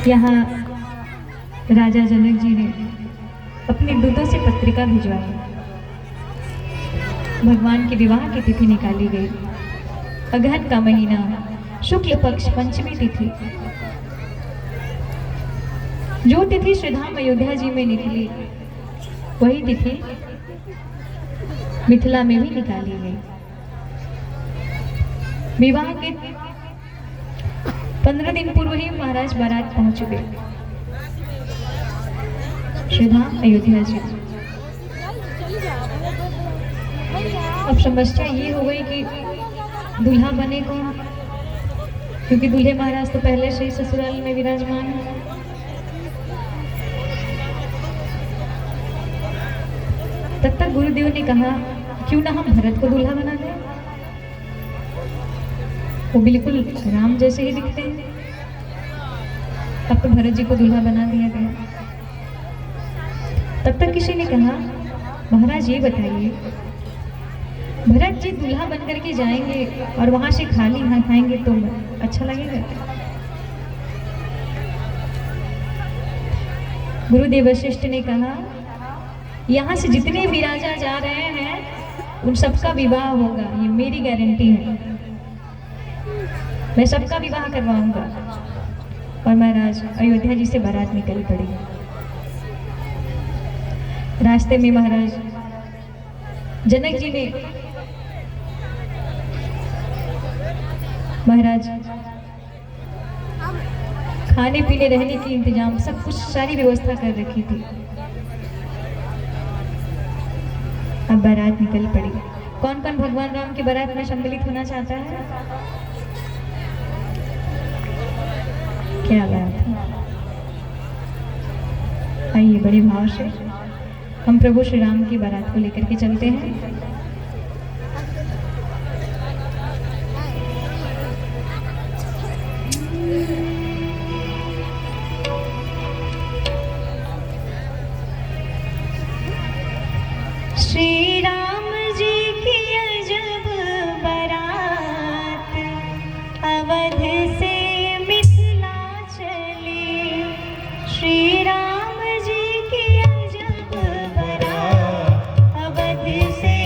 यहाँ राजा जनक जी ने अपने दूतों से पत्रिका भिजवाई। भगवान के विवाह की तिथि निकाली गई। अगहन का महीना, शुक्ल पक्ष पंचमी तिथि। जो तिथि श्रीधाम अयोध्या जी में निकली, वही तिथि मिथिला में भी निकाली गई। विवाह के 15 दिन पूर्व ही महाराज बारात पहुंच गए श्रीधाम अयोध्या जी। अब समस्या ये हो गई कि दूल्हा बने कौन, क्योंकि दूल्हे महाराज तो पहले से ही ससुराल में विराजमान है। तब तक गुरुदेव ने कहा क्यों ना हम भरत को दूल्हा बना दें, वो बिल्कुल राम जैसे ही दिखते हैं। अब तो भरत जी को दूल्हा बना दिया गया। तब तक किसी ने कहा महाराज ये बताइए, भरत जी दूल्हा बन करके जाएंगे और वहां से खाली हाथ खाएंगे तो अच्छा लगेगा? गुरुदेव वशिष्ठ ने कहा यहाँ से जितने भी राजा जा रहे हैं उन सबका विवाह होगा, ये मेरी गारंटी है। मैं सबका विवाह करवाऊंगा। और महाराज अयोध्या जी से बारात निकल पड़ी। रास्ते में महाराज जनक जी ने महाराज खाने पीने रहने की इंतजाम सब कुछ सारी व्यवस्था कर रखी थी। अब बारात निकल पड़ी। कौन कौन भगवान राम की बारात में सम्मिलित होना चाहता है? क्या बात है। आइए बड़े भाव से हम प्रभु श्री राम की बारात को लेकर के चलते हैं। श्री राम जी की अजब बारात अवध से मिथिला चली। श्री राम जी की अजब बारात अवध से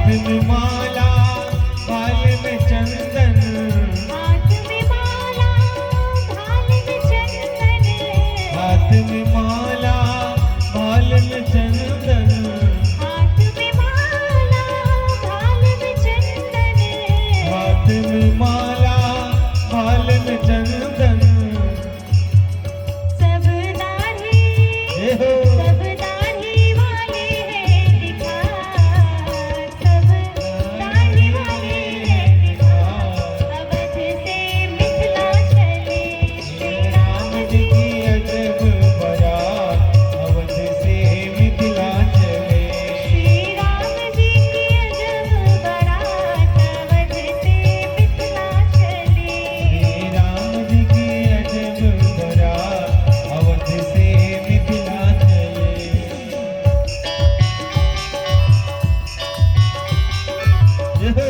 में माला बाल में चंदन, हाथ में माला भाल में चंदन, हाथ में माला बाल में चंदन, हाथ में माला भाल में चंदन, हाथ में माला बाल में चंदन। सब दाढ़ी हे हो सब दाढ़ी वाले हैं दिखा, सब दाढ़ी वाले हैं दिखा, अवध से मिथिला चले श्री राम जी की अजब बारात, अवध से मिथिला चले। श्री राम जी की अजब बारात, अवध से मिथिला चले। श्री राम जी की अजब बारात, अवध से मिथिला चले। जय हो।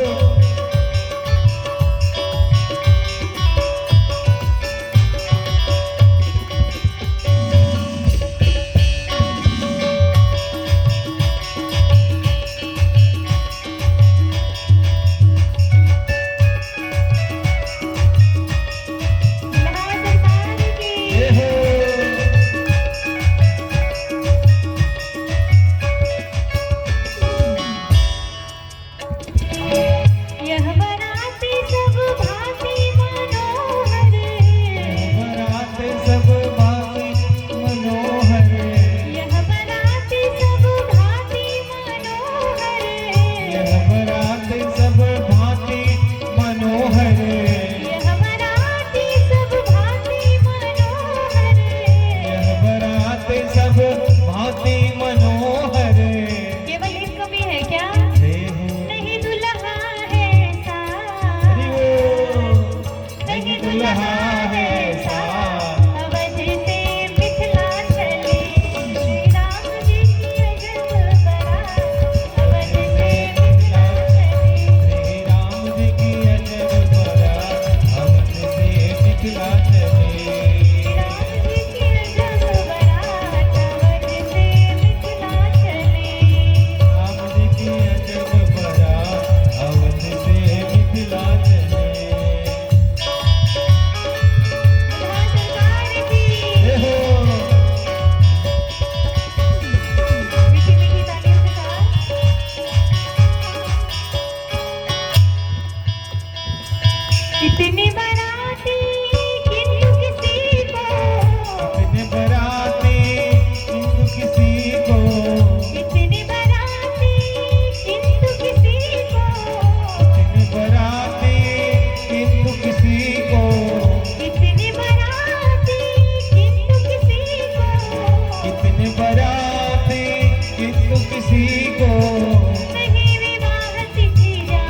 दुल्हा सरकार की जय हो। यह बराती सब भांति मनोहर, बारात सब भांति मनोहर, यह बराती सब भांति मनोहर, यह बारात सब भांति मनोहर, यह बराती सब भांति मनोहर, यह बारात सब भांति मनोहर। केवल एक कमी है क्या? जय हो। नहीं दुल्हा है सा, हरि बोल। नहीं दुल्हा है सा, अवध से मिथिला चले श्री राम जी की अजब बारात, अवध से मिथिला चले। श्री राम जी की अजब बारात, अवध से मिथिला चले। राम जी की अजब बारात, अवध से मिथिला चले। राम जी की अजब बारात, अवध से मिथिला चले। दुल्हा सरकार की जय हो। मीठी मीठी तालियों के साथ कितने बराती किंतु किसी को, कितने बराती किंतु किसी को, कितने बराती किंतु किसी को, कितने बराती किंतु किसी को, कितने बराती किंतु किसी को, कितने बराती किंतु किसी को। नहीं विवाह तिथि जा,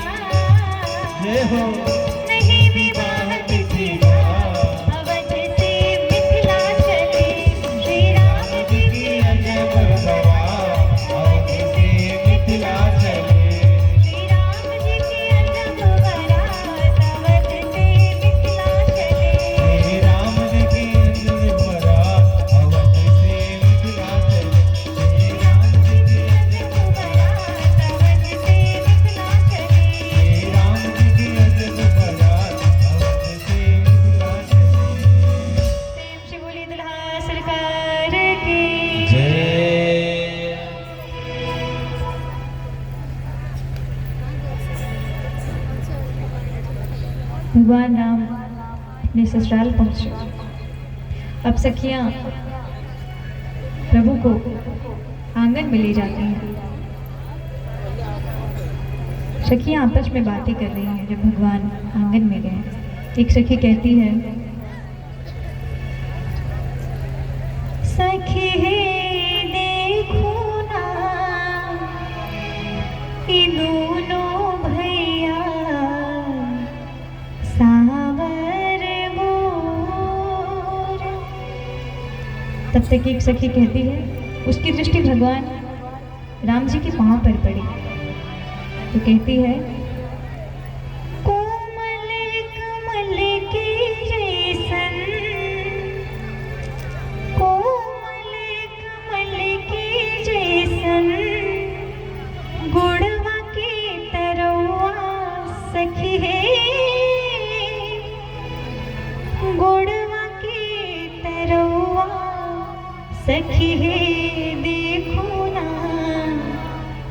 जय हो। नहीं विवाह तिथि जा, अवध से मिथिला चले श्री राम जी की अजब बारात, अवध से मिथिला चले। श्री राम जी की अजब बारात, अवध से मिथिला चले। श्री राम जी की अजब बारात, अवध से मिथिला चले। श्री राम जी की अजब बारात, अवध से मिथिला चले। श्री राम जी की अजब बारात, अवध से मिथिला चले। प्रेम से बोलिए दुल्हा सरकार की जय। भगवान राम अपने ससुराल पहुंचे। अब सखियां प्रभु को आंगन में ले जाती हैं। सखियां आपस में बातें कर रही हैं जब भगवान आंगन में गए। एक सखी कहती है, सखी देखो ना ये दोनों भैया सावर गोर। तब तक एक सखी कहती है, उसकी दृष्टि भगवान राम जी के पांव पर पड़ी तो कहती है, कोमल कमल के जैसन, कोमल कमल के जैसन, गुड़वा के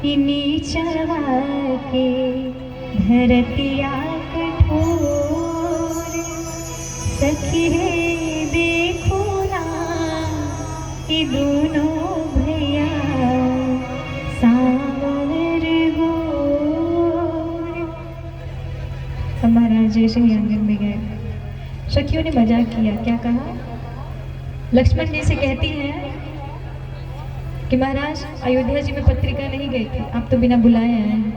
नीचवा के धरतिया कठोर, सखी रे देखो ना ये दोनों भैया सावर गोर। अब महाराज जैसे ही आंगन में गए, सखियों ने मजाक किया। क्या कहा? लक्ष्मण जी से कहती हैं कि महाराज अयोध्या जी में पत्रिका नहीं गई थी, आप तो बिना बुलाए आए हैं।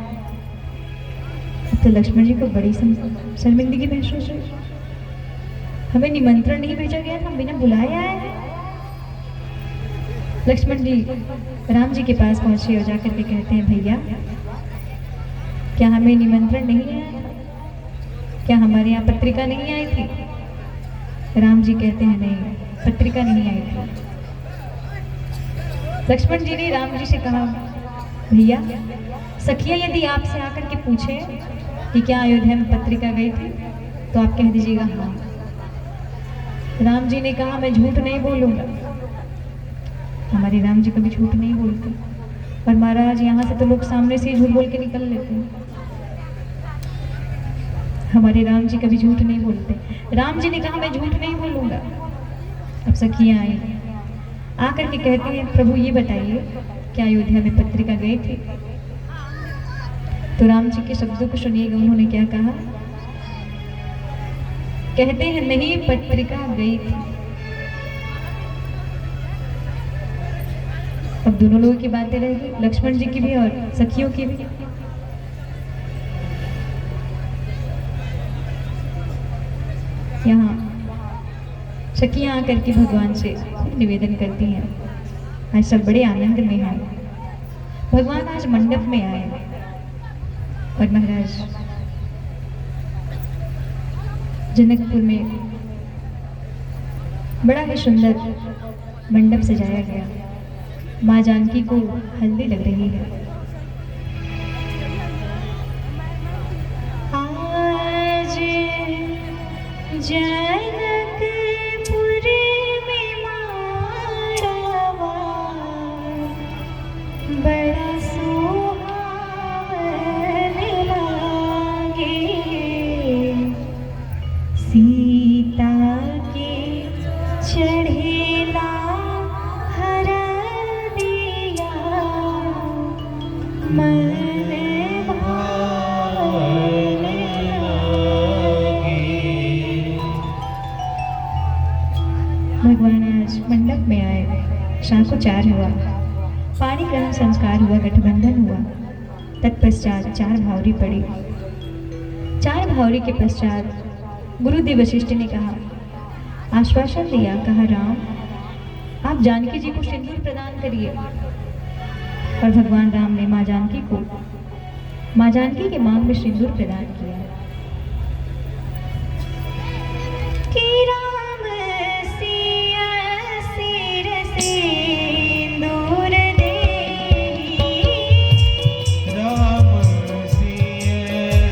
तो लक्ष्मण जी को बड़ी शर्मिंदगी महसूस हुई। हमें निमंत्रण नहीं भेजा गया, हम बिना बुलाए आए हैं। लक्ष्मण जी राम जी के पास पहुंचे और जाकर के कहते हैं, भैया क्या हमें निमंत्रण नहीं आया था? क्या हमारे यहाँ पत्रिका नहीं आई थी? राम जी कहते हैं, नहीं, पत्रिका नहीं आई थी। लक्ष्मण जी ने राम जी से कहा, भैया सखिया यदि आपसे आकर के पूछे कि क्या अयोध्या में पत्रिका गई थी तो आप कह दीजिएगा हाँ। राम जी ने कहा, मैं झूठ नहीं बोलूंगा। हमारे राम जी कभी झूठ नहीं बोलते, और महाराज यहाँ से तो लोग सामने से ही झूठ बोल के निकल लेते हैं। हमारे राम जी कभी झूठ नहीं बोलते। राम जी ने कहा, मैं झूठ नहीं बोलूंगा। अब सखियाँ आई, आकर के कहती हैं, प्रभु ये बताइए क्या अयोध्या में पत्रिका गई थी? तो राम जी के शब्दों को सुनिएगा, उन्होंने क्या कहा? कहते हैं, नहीं पत्रिका गई थी। अब दोनों लोगों की बातें रहेगी, लक्ष्मण जी की भी और सखियों की भी। यहाँ सखियां आकर के भगवान से खूब निवेदन करती हैं। आज सब बड़े आनंद में हैं। भगवान आज मंडप में आए और महाराज जनकपुर में बड़ा ही सुंदर मंडप सजाया गया। माँ जानकी को हल्दी लग रही है। आज जनकपुर में माड़वा बड़ा सुहावन लागे। सीता के चढ़ेला हरदिया मन भावन लागे। भगवान आज मंडप में आए। शांकोचार हुआ, पाणी ग्रहण संस्कार हुआ, गठबंधन हुआ। तत्पश्चात चार भावरी पड़ी। चार भावरी के पश्चात गुरुदेव वशिष्ठ ने कहा, आश्वासन दिया, कहा राम आप जानकी जी को सिंदूर प्रदान करिए। और भगवान राम ने माँ जानकी को, माँ जानकी के मांग में सिंदूर प्रदान किया। कि राम सिया सिर सिंदूर देहि। राम सिया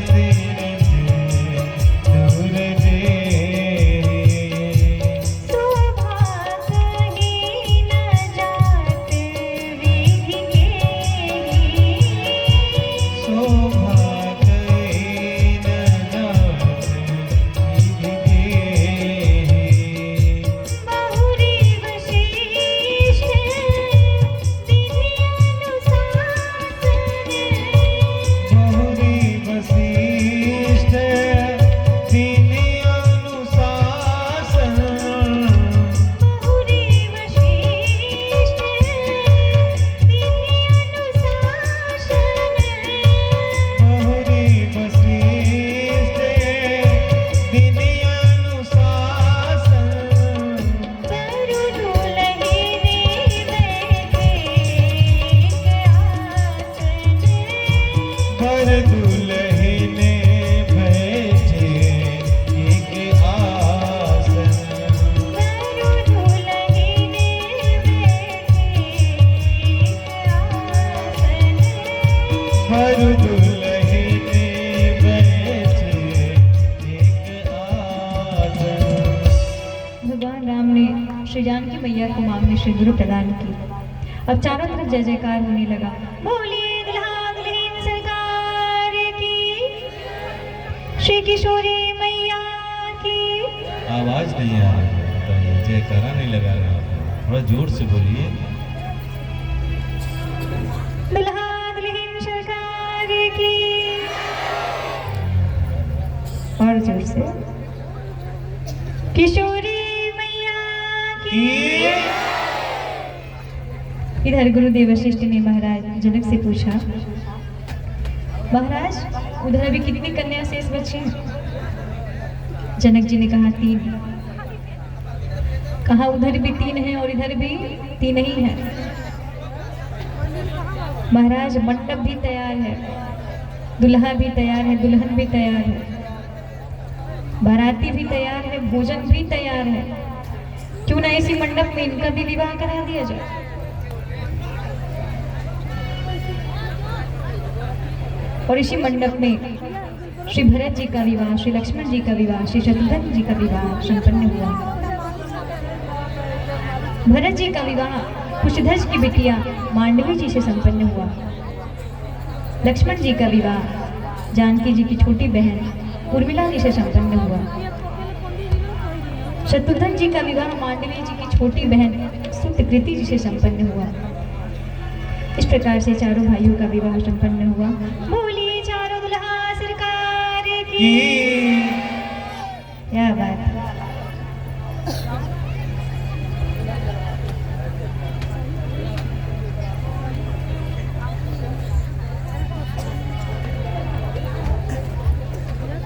सिर सिंदूर देहि। शोभा कहीं न जात विधि केहि। शोभा कहीं न जात विधि केहि। बहुरी वशिष्ठ विधि अनुशासन। बहुरी वशिष्ठ विधि अनुशासन। बहुरी वशिष्ठ विधि अनुशासन। बहुरी वशिष्ठ विधि अनुशासन। बरु दुलहि ने बैठे आसन। वर दुल्हने बैठे एक आसन। बरु दुलहि ने बैठे आसन। वर दुल्हने बैठे एक आसन। भगवान राम ने श्री जानकी मैया को मांग में सिंदूर प्रदान की। अब चारों तरफ जय जयकार होने लगा। बोलिए दुल्हा दुल्हन सरकार की, श्री किशोरी मैया की। आवाज नहीं आ रही है, बताइए, जयकारा नहीं लगा रहे हैं, थोड़ा जोर से बोलिए। दुल्हा दुल्हन सरकार की, और जोर से, किशोरी मैया की। इधर गुरुदेव वशिष्ठ ने महाराज जनक से पूछा, महाराज उधर अभी कितनी कन्या शेष बची? जनक जी ने कहा 3। कहा उधर भी 3 है और इधर भी 3 ही है। महाराज मंडप भी तैयार है, दुल्हा भी तैयार है, दुल्हन भी तैयार है, बाराती भी तैयार है, भोजन भी तैयार है। क्यों ना इसी मंडप में इनका भी विवाह करा दिया जाए। और इसी मंडप में श्री भरत जी का विवाह, श्री लक्ष्मण जी का विवाह, श्री शत्रुघ्न जी का विवाह संपन्न हुआ। भरत जी का विवाह कुशध्वज की बिटिया मांडवी जी से संपन्न हुआ। लक्ष्मण जी का विवाह जानकी जी की छोटी बहन उर्मिला जी से संपन्न हुआ। शत्रुघ्न जी का विवाह मांडवी जी की छोटी बहन सुतकृति जी से संपन्न हुआ। इस प्रकार से चारों भाइयों का विवाह संपन्न हुआ। बोलिए चारों दुल्हा सरकार की। क्या बात है।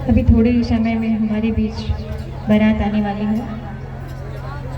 अभी थोड़े ही समय में हमारे बीच बारात आने वाली है।